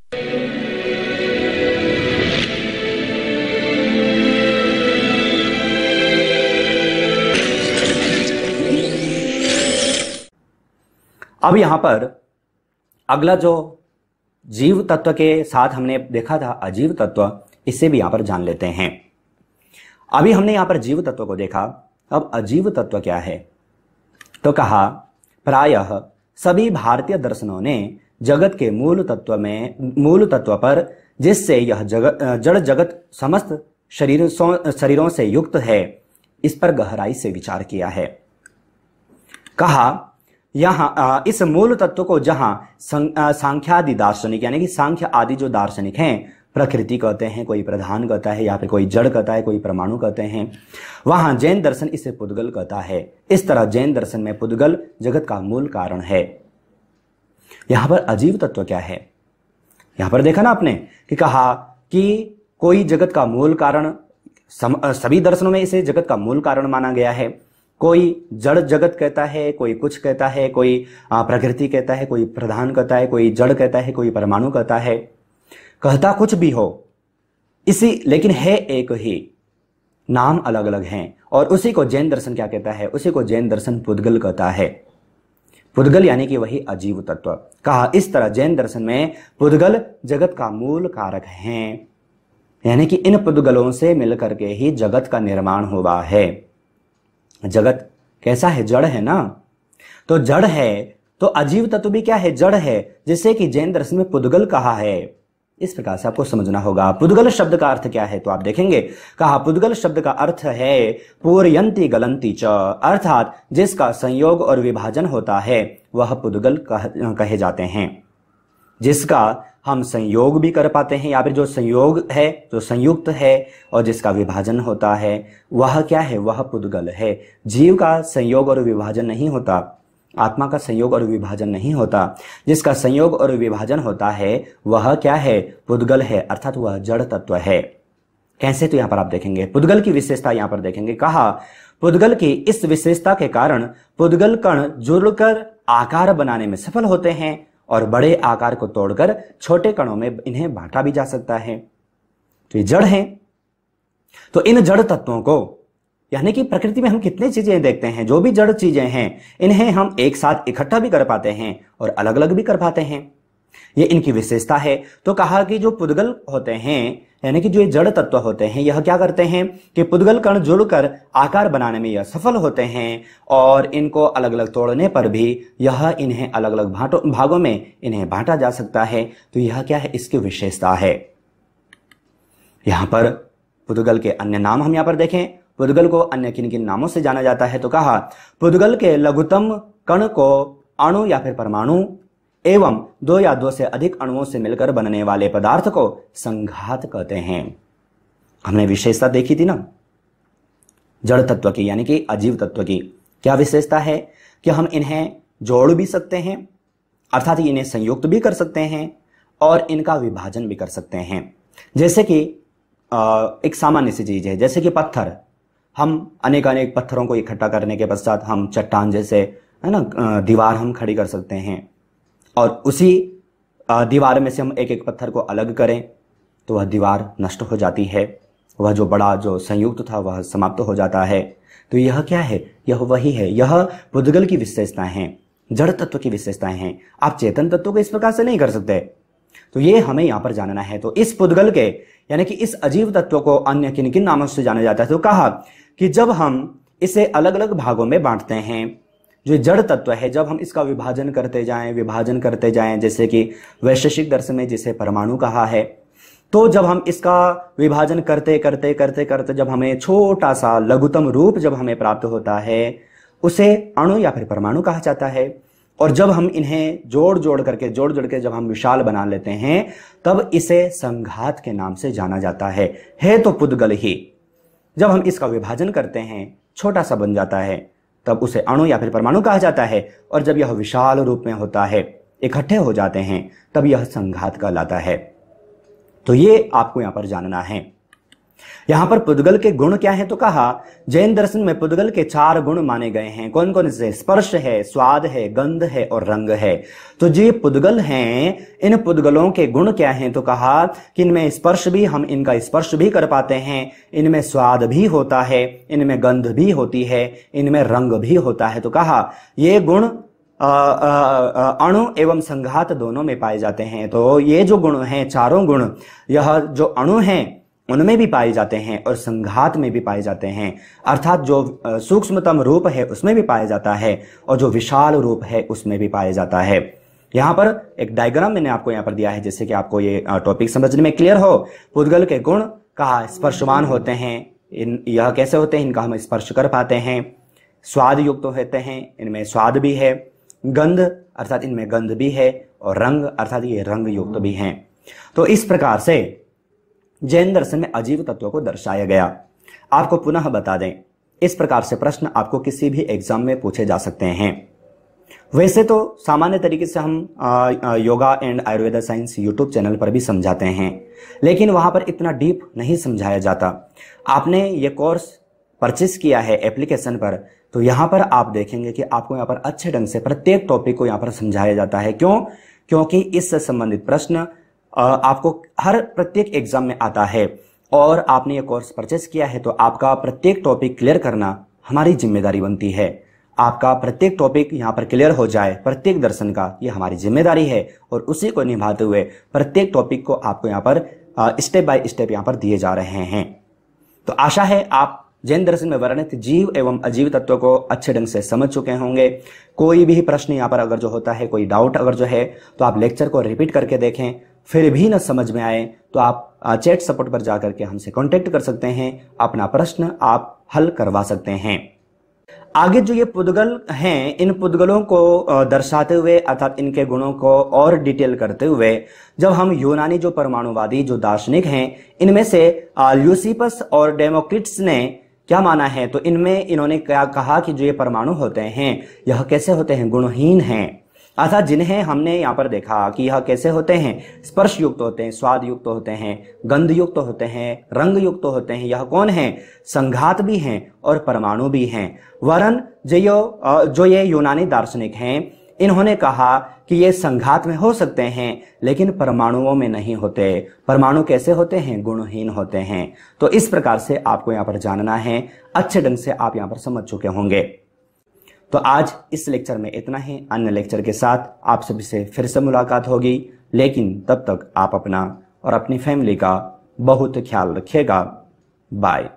अब यहां पर अगला जो जीव तत्व के साथ हमने देखा था अजीव तत्व, इसे भी यहां पर जान लेते हैं। अभी हमने यहां पर जीव तत्व को देखा, अब अजीव तत्व क्या है? तो कहा प्रायः सभी भारतीय दर्शनों ने जगत के मूल तत्व पर, जिससे यह जड़ जगत समस्त शरीरों से युक्त है, इस पर गहराई से विचार किया है। कहा यहां इस मूल तत्व को जहां सांख्यादि दार्शनिक यानी कि सांख्य आदि जो दार्शनिक हैं, प्रकृति कहते हैं, कोई प्रधान कहता है, या फिर कोई जड़ कहता है, कोई परमाणु कहते हैं, वहां जैन दर्शन इसे पुद्गल कहता है। इस तरह जैन दर्शन में पुद्गल जगत का मूल कारण है। यहां पर अजीव तत्व क्या है? यहां पर देखा ना आपने कि कहा कि कोई जगत का मूल कारण, सभी दर्शनों में इसे जगत का मूल कारण माना गया है। कोई जड़ जगत कहता है, कोई कुछ कहता है, कोई प्रकृति कहता है, कोई प्रधान कहता है, कोई जड़ कहता है, कोई परमाणु कहता है, कहता कुछ भी हो, लेकिन है एक ही, नाम अलग अलग हैं। और उसी को जैन दर्शन क्या कहता है? उसी को जैन दर्शन पुद्गल कहता है। पुद्गल यानी कि वही अजीव तत्व। कहा इस तरह जैन दर्शन में पुद्गल जगत का मूल कारक हैं, यानी कि इन पुद्गलों से मिलकर के ही जगत का निर्माण हुआ है। जगत कैसा है? जड़ है ना। तो जड़ है तो अजीव तत्व भी क्या है? जड़ है, जिसे कि जैन दर्शन में पुद्गल कहा है। इस प्रकार से आपको समझना होगा। पुद्गल शब्द का अर्थ क्या है? तो आप देखेंगे, कहा पुद्गल शब्द का अर्थ है पूर्यंती गलंती च, अर्थात जिसका संयोग और विभाजन होता है वह पुद्गल कहे जाते हैं। जिसका हम संयोग भी कर पाते हैं, या फिर जो संयोग है, जो संयुक्त है, और जिसका विभाजन होता है वह क्या है? वह पुद्गल है। जीव का संयोग और विभाजन नहीं होता, आत्मा का संयोग और विभाजन नहीं होता। जिसका संयोग और विभाजन होता है वह क्या है? पुद्गल है, अर्थात वह जड़ तत्व है। कैसे? तो यहां पर आप देखेंगे पुद्गल की विशेषता यहां पर देखेंगे। कहा पुद्गल की इस विशेषता के कारण पुद्गल कण जुड़कर आकार बनाने में सफल होते हैं, और बड़े आकार को तोड़कर छोटे कणों में इन्हें बांटा भी जा सकता है। तो ये जड़ है। तो इन जड़ तत्वों को, यानी कि प्रकृति में हम कितनी चीजें देखते हैं, जो भी जड़ चीजें हैं, इन्हें हम एक साथ इकट्ठा भी कर पाते हैं और अलग अलग भी कर पाते हैं। ये इनकी विशेषता है। तो कहा कि जो पुद्गल होते हैं, यानी कि जो ये जड़ तत्व होते हैं, यह क्या करते हैं कि पुद्गल कण जुड़कर आकार बनाने में यह सफल होते हैं, और इनको अलग अलग तोड़ने पर भी यह इन्हें अलग अलग भागों में इन्हें बांटा जा सकता है। तो यह क्या है? इसकी विशेषता है। यहां पर पुद्गल के अन्य नाम हम यहां पर देखें। पुद्गल को अन्य किन किन नामों से जाना जाता है? तो कहा पुद्गल के लघुतम कण को अणु या फिर परमाणु एवं दो या दो से अधिक अणुओं से मिलकर बनने वाले पदार्थ को संघात कहते हैं। हमने विशेषता देखी थी ना जड़ तत्व की, यानी कि अजीव तत्व की। क्या विशेषता है? कि हम इन्हें जोड़ भी सकते हैं, अर्थात इन्हें संयुक्त भी कर सकते हैं, और इनका विभाजन भी कर सकते हैं। जैसे कि एक सामान्य सी चीज है, जैसे कि पत्थर, हम अनेक पत्थरों को इकट्ठा करने के पश्चात हम चट्टान जैसे, है ना, दीवार हम खड़ी कर सकते हैं, और उसी दीवार में से हम एक एक पत्थर को अलग करें तो वह दीवार नष्ट हो जाती है, वह जो बड़ा जो संयुक्त था वह समाप्त हो जाता है। तो यह क्या है? यह वही है। यह पुद्गल की विशेषताएं हैं, जड़ तत्व की विशेषताएं हैं। आप चेतन तत्व को इस प्रकार से नहीं कर सकते। तो ये हमें यहां पर जानना है। तो इस पुद्गल के, यानी कि इस अजीव तत्व को अन्य किन किन नामों से जाना जाता है? तो कहा कि जब हम इसे अलग अलग भागों में बांटते हैं, जो जड़ तत्व है, जब हम इसका विभाजन करते जाएं, जैसे कि वैशेषिक दर्शन में जिसे परमाणु कहा है, तो जब हम इसका विभाजन करते जब हमें छोटा सा लघुतम रूप जब हमें प्राप्त होता है, उसे अणु या फिर परमाणु कहा जाता है। और जब हम इन्हें जोड़ करके जब हम विशाल बना लेते हैं, तब इसे संघात के नाम से जाना जाता है तो पुद्गल ही। जब हम इसका विभाजन करते हैं, छोटा सा बन जाता है, तब उसे अणु या फिर परमाणु कहा जाता है। और जब यह विशाल रूप में होता है, इकट्ठे हो जाते हैं, तब यह संघात कहलाता है। तो ये आपको यहां पर जानना है। यहां पर पुद्गल के गुण क्या है, तो कहा जैन दर्शन में पुद्गल के 4 गुण माने गए हैं। कौन कौन से? स्पर्श है, स्वाद है, गंध है और रंग है। तो जो पुद्गल हैं, इन पुद्गलों के गुण क्या हैं, तो कहा कि इनमें स्पर्श भी, हम इनका स्पर्श भी कर पाते हैं, इनमें स्वाद भी होता है, इनमें गंध भी होती है, इनमें रंग भी होता है। तो कहा ये गुण अणु एवं संघात दोनों में पाए जाते हैं। तो ये जो गुण हैं, चारों गुण, यह जो अणु हैं उनमें भी पाए जाते हैं और संघात में भी पाए जाते हैं, अर्थात जो सूक्ष्मतम रूप है उसमें भी पाया जाता है और जो विशाल रूप है उसमें भी पाया जाता है। यहां पर एक डायग्राम मैंने आपको यहां पर दिया है जिससे कि आपको ये टॉपिक समझने में क्लियर हो। पुद्गल के गुण कहा स्पर्शवान होते हैं, यह कैसे होते हैं, इनका हम स्पर्श कर पाते हैं। स्वाद युक्त होते हैं, इनमें स्वाद भी है। गंध अर्थात इनमें गंध भी है और रंग अर्थात ये रंग युक्त भी हैं। तो इस प्रकार से जैन दर्शन में अजीव तत्वों को दर्शाया गया। आपको पुनः बता दें, इस प्रकार से प्रश्न आपको किसी भी एग्जाम में पूछे जा सकते हैं। वैसे तो सामान्य तरीके से हम yoga and Ayurveda science YouTube channel पर भी समझाते हैं, लेकिन वहां पर इतना डीप नहीं समझाया जाता। आपने ये कोर्स परचेस किया है एप्लीकेशन पर, तो यहां पर आप देखेंगे कि आपको यहां पर अच्छे ढंग से प्रत्येक टॉपिक को यहां पर समझाया जाता है। क्यों? क्योंकि इससे संबंधित प्रश्न आपको हर प्रत्येक एग्जाम में आता है और आपने ये कोर्स परचेस किया है, तो आपका प्रत्येक टॉपिक क्लियर करना हमारी जिम्मेदारी बनती है। आपका प्रत्येक टॉपिक यहाँ पर क्लियर हो जाए, प्रत्येक दर्शन का, ये हमारी जिम्मेदारी है और उसी को निभाते हुए प्रत्येक टॉपिक को आपको यहाँ पर स्टेप बाय स्टेप यहाँ पर दिए जा रहे हैं। तो आशा है आप जैन दर्शन में वर्णित जीव एवं अजीव तत्वों को अच्छे ढंग से समझ चुके होंगे। कोई भी प्रश्न यहाँ पर अगर जो होता है, कोई डाउट अगर जो है, तो आप लेक्चर को रिपीट करके देखें। फिर भी न समझ में आए तो आप चैट सपोर्ट पर जाकर के हमसे कांटेक्ट कर सकते हैं, अपना प्रश्न आप हल करवा सकते हैं। आगे जो ये पुद्गल हैं, इन पुद्गलों को दर्शाते हुए अर्थात इनके गुणों को और डिटेल करते हुए जब हम यूनानी जो परमाणुवादी जो दार्शनिक हैं, इनमें से ल्यूसिपस और डेमोक्रिटस ने क्या माना है, तो इनमें इन्होंने क्या कहा कि जो ये परमाणु होते हैं यह कैसे होते हैं, गुणहीन हैं। अर्थात जिन्हें हमने यहाँ पर देखा कि यह कैसे होते हैं, स्पर्श युक्त होते हैं, स्वाद युक्त होते हैं, गंध युक्त होते हैं, रंग युक्त होते हैं। यह कौन है? संघात भी हैं और परमाणु भी हैं। वरन जो ये यूनानी दार्शनिक हैं, इन्होंने कहा कि ये संघात में हो सकते हैं लेकिन परमाणुओं में नहीं होते। परमाणु कैसे होते हैं? गुणहीन होते हैं। तो इस प्रकार से आपको यहाँ पर जानना है, अच्छे ढंग से आप यहाँ पर समझ चुके होंगे। तो आज इस लेक्चर में इतना ही। अन्य लेक्चर के साथ आप सभी से फिर से मुलाकात होगी, लेकिन तब तक आप अपना और अपनी फैमिली का बहुत ख्याल रखिएगा। बाय।